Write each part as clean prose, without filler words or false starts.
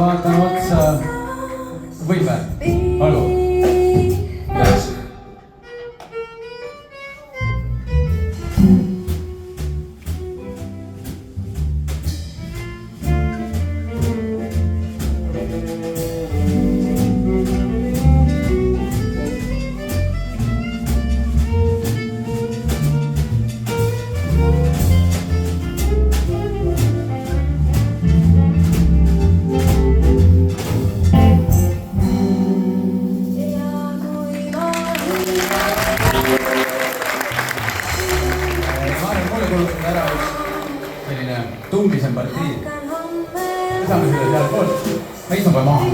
vaatan otsa. Võime? Olgu. Üles. Ära üks selline tuumisem partii. Lisame selle seal poolt. Ma istun kohe maha.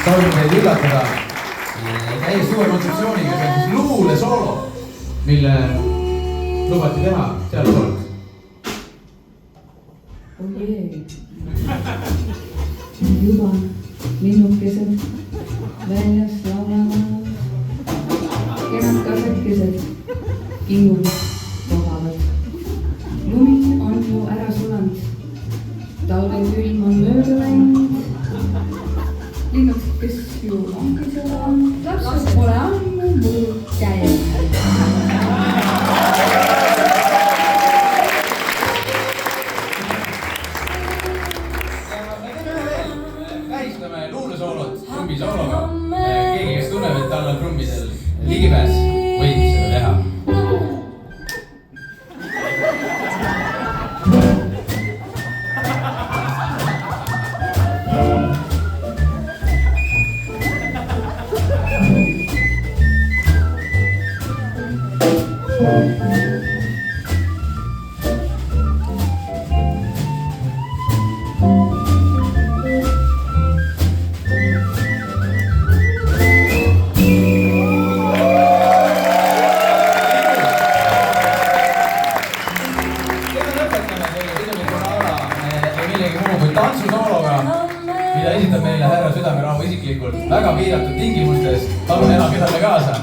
Soovin teid üllatada täiesti uue kontseptsiooniga, see on siis luule soolo, mille lubati teha seal poolt. Juba linnukesed väljas laulavad, kenad kasakesed kingud vohavad. Lumi on ju ära sulanud, talvel külm on mööda läinud. Linnud, kes ju ongi seda, lapsed pole ammu mul käes. Kähistame luulesoolot trummisoologa. Keegi, kes tunneb, et tal on trummidel ligipääs, võib seda teha. Tantsusoologa, mida esitab meile härra Südamerahu isiklikult väga piiratud tingimustes. Palun elage talle kaasa.